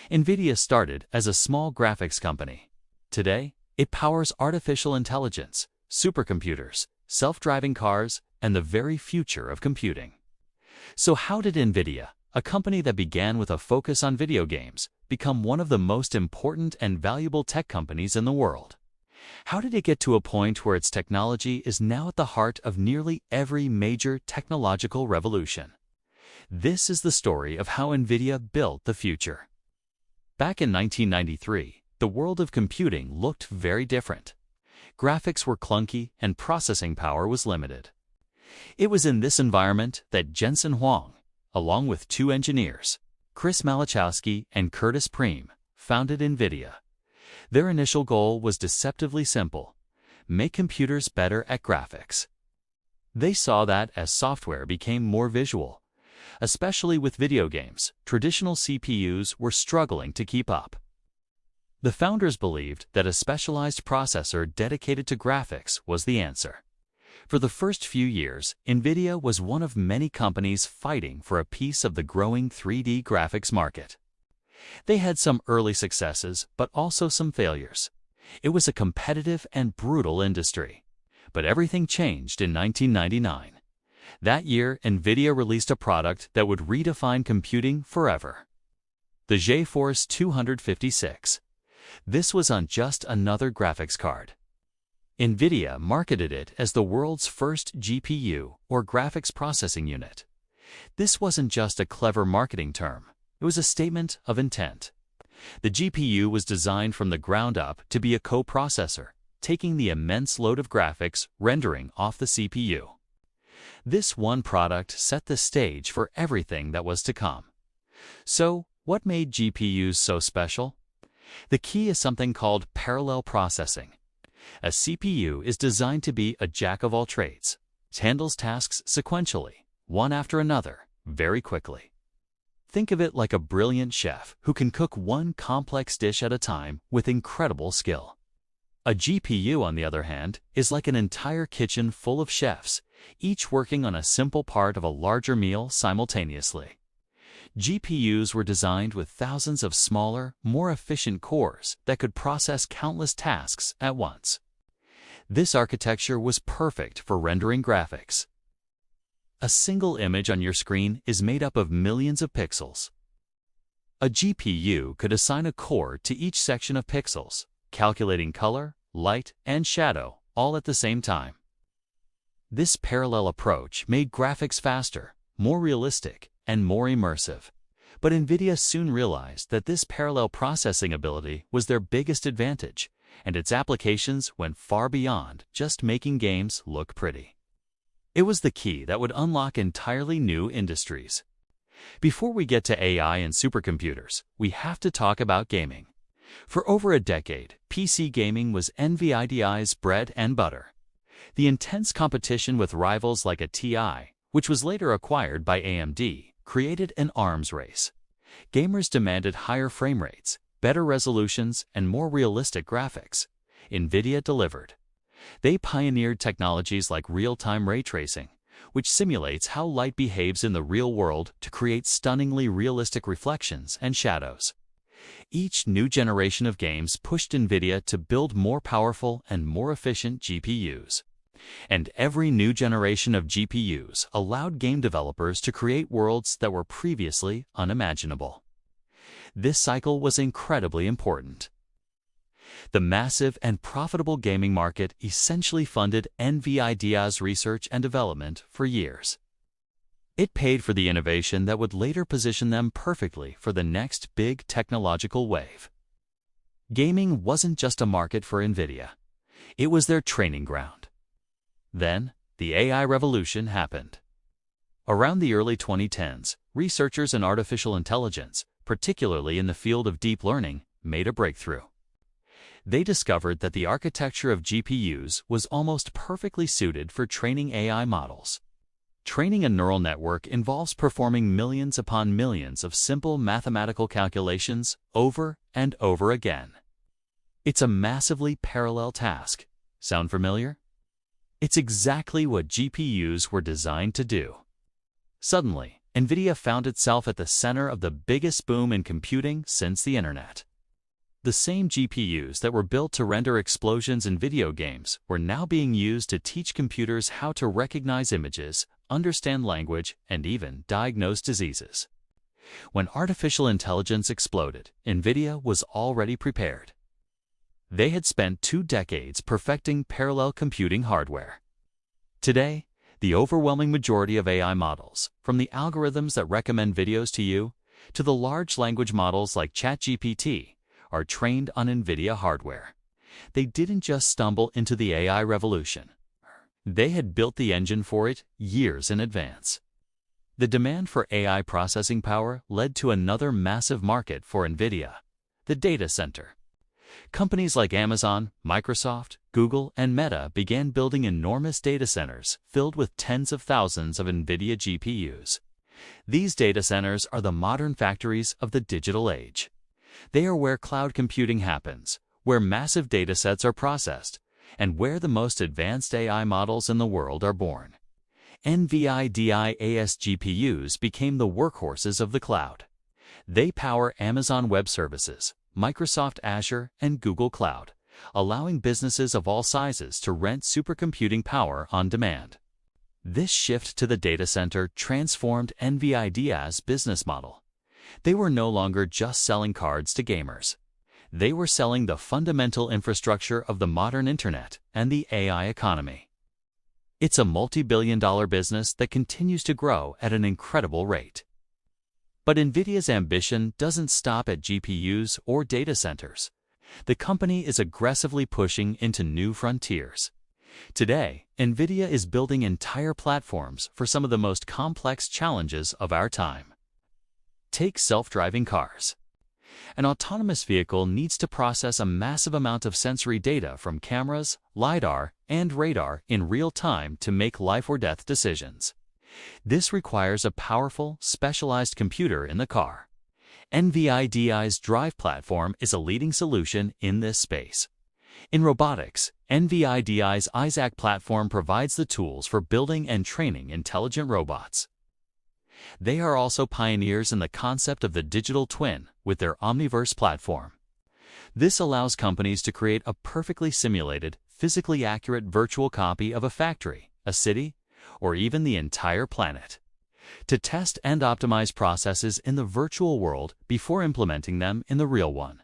NVIDIA started as a small graphics company. Today, it powers artificial intelligence, supercomputers, self-driving cars, and the very future of computing. So how did NVIDIA, a company that began with a focus on video games, become one of the most important and valuable tech companies in the world? How did it get to a point where its technology is now at the heart of nearly every major technological revolution? This is the story of how NVIDIA built the future. Back in 1993, the world of computing looked very different. Graphics were clunky and processing power was limited. It was in this environment that Jensen Huang, along with two engineers, Chris Malachowski and Curtis Preem, founded NVIDIA. Their initial goal was deceptively simple: make computers better at graphics. They saw that as software became more visual, especially with video games, traditional CPUs were struggling to keep up. The founders believed that a specialized processor dedicated to graphics was the answer. For the first few years, NVIDIA was one of many companies fighting for a piece of the growing 3D graphics market. They had some early successes, but also some failures. It was a competitive and brutal industry. But everything changed in 1999. That year, NVIDIA released a product that would redefine computing forever: the GeForce 256. This wasn't just another graphics card. NVIDIA marketed it as the world's first GPU, or graphics processing unit. This wasn't just a clever marketing term. It was a statement of intent. The GPU was designed from the ground up to be a coprocessor, taking the immense load of graphics rendering off the CPU. This one product set the stage for everything that was to come. So, what made GPUs so special? The key is something called parallel processing. A CPU is designed to be a jack of all trades. It handles tasks sequentially, one after another, very quickly. Think of it like a brilliant chef who can cook one complex dish at a time with incredible skill. A GPU, on the other hand, is like an entire kitchen full of chefs, each working on a simple part of a larger meal simultaneously. GPUs were designed with thousands of smaller, more efficient cores that could process countless tasks at once. This architecture was perfect for rendering graphics. A single image on your screen is made up of millions of pixels. A GPU could assign a core to each section of pixels, calculating color, light, and shadow all at the same time. This parallel approach made graphics faster, more realistic, and more immersive. But NVIDIA soon realized that this parallel processing ability was their biggest advantage, and its applications went far beyond just making games look pretty. It was the key that would unlock entirely new industries. Before we get to AI and supercomputers, we have to talk about gaming. For over a decade, PC gaming was NVIDIA's bread and butter. The intense competition with rivals like a TI, which was later acquired by AMD, created an arms race. Gamers demanded higher frame rates, better resolutions, and more realistic graphics. NVIDIA delivered. They pioneered technologies like real-time ray tracing, which simulates how light behaves in the real world to create stunningly realistic reflections and shadows. Each new generation of games pushed NVIDIA to build more powerful and more efficient GPUs. And every new generation of GPUs allowed game developers to create worlds that were previously unimaginable. This cycle was incredibly important. The massive and profitable gaming market essentially funded NVIDIA's research and development for years. It paid for the innovation that would later position them perfectly for the next big technological wave. Gaming wasn't just a market for NVIDIA. It was their training ground. Then, the AI revolution happened. Around the early 2010s, researchers in artificial intelligence, particularly in the field of deep learning, made a breakthrough. They discovered that the architecture of GPUs was almost perfectly suited for training AI models. Training a neural network involves performing millions upon millions of simple mathematical calculations over and over again. It's a massively parallel task. Sound familiar? It's exactly what GPUs were designed to do. Suddenly, NVIDIA found itself at the center of the biggest boom in computing since the internet. The same GPUs that were built to render explosions in video games were now being used to teach computers how to recognize images, understand language, and even diagnose diseases. When artificial intelligence exploded, NVIDIA was already prepared. They had spent 2 decades perfecting parallel computing hardware. Today, the overwhelming majority of AI models, from the algorithms that recommend videos to you to the large language models like ChatGPT, are trained on NVIDIA hardware. They didn't just stumble into the AI revolution. They had built the engine for it years in advance. The demand for AI processing power led to another massive market for NVIDIA, the data center. Companies like Amazon, Microsoft, Google, and Meta began building enormous data centers filled with tens of thousands of NVIDIA GPUs. These data centers are the modern factories of the digital age. They are where cloud computing happens, where massive data sets are processed, and where the most advanced AI models in the world are born. NVIDIA's GPUs became the workhorses of the cloud. They power Amazon Web Services, Microsoft Azure, and Google Cloud, allowing businesses of all sizes to rent supercomputing power on demand. This shift to the data center transformed NVIDIA's business model. They were no longer just selling cards to gamers. They were selling the fundamental infrastructure of the modern internet and the AI economy. It's a multi-billion-dollar business that continues to grow at an incredible rate. But NVIDIA's ambition doesn't stop at GPUs or data centers. The company is aggressively pushing into new frontiers. Today, NVIDIA is building entire platforms for some of the most complex challenges of our time. Take self-driving cars. An autonomous vehicle needs to process a massive amount of sensory data from cameras, LiDAR, and radar in real time to make life-or-death decisions. This requires a powerful, specialized computer in the car. NVIDIA's Drive platform is a leading solution in this space. In robotics, NVIDIA's Isaac platform provides the tools for building and training intelligent robots. They are also pioneers in the concept of the digital twin with their Omniverse platform. This allows companies to create a perfectly simulated, physically accurate virtual copy of a factory, a city, or even the entire planet, to test and optimize processes in the virtual world before implementing them in the real one.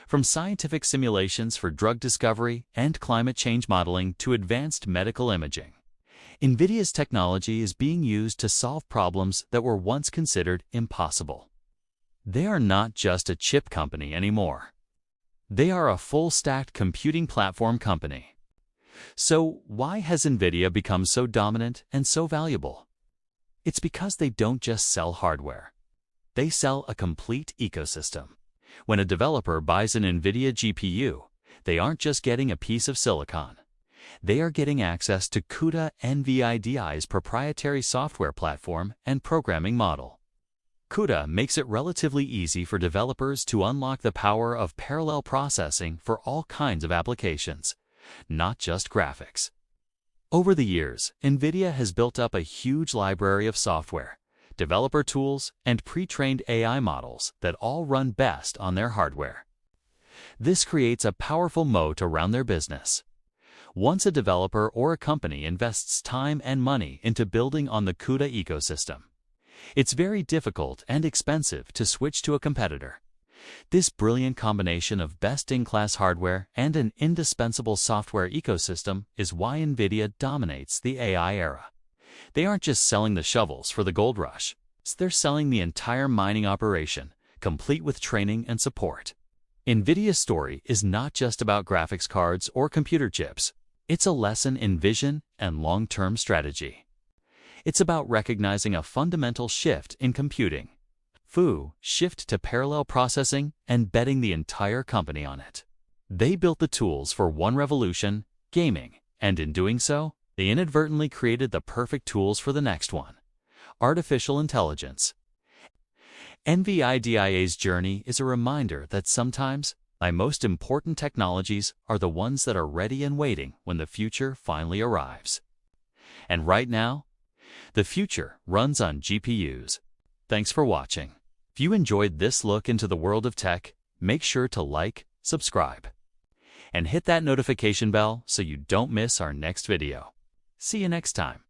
From scientific simulations for drug discovery and climate change modeling to advanced medical imaging, NVIDIA's technology is being used to solve problems that were once considered impossible. They are not just a chip company anymore. They are a full-stack computing platform company. So why has NVIDIA become so dominant and so valuable? It's because they don't just sell hardware. They sell a complete ecosystem. When a developer buys an NVIDIA GPU, they aren't just getting a piece of silicon. They are getting access to CUDA, NVIDIA's proprietary software platform and programming model. CUDA makes it relatively easy for developers to unlock the power of parallel processing for all kinds of applications, not just graphics. Over the years, NVIDIA has built up a huge library of software, developer tools, and pre-trained AI models that all run best on their hardware. This creates a powerful moat around their business. Once a developer or a company invests time and money into building on the CUDA ecosystem, it's very difficult and expensive to switch to a competitor. This brilliant combination of best-in-class hardware and an indispensable software ecosystem is why NVIDIA dominates the AI era. They aren't just selling the shovels for the gold rush. They're selling the entire mining operation, complete with training and support. NVIDIA's story is not just about graphics cards or computer chips. It's a lesson in vision and long-term strategy. It's about recognizing a fundamental shift in computing. Shift to parallel processing and betting the entire company on it. They built the tools for one revolution, gaming, and in doing so, they inadvertently created the perfect tools for the next one, artificial intelligence. NVIDIA's journey is a reminder that sometimes the most important technologies are the ones that are ready and waiting when the future finally arrives. And right now, The future runs on GPUs. Thanks for watching. If you enjoyed this look into the world of tech, make sure to like, subscribe, and hit that notification bell so you don't miss our next video. See you next time.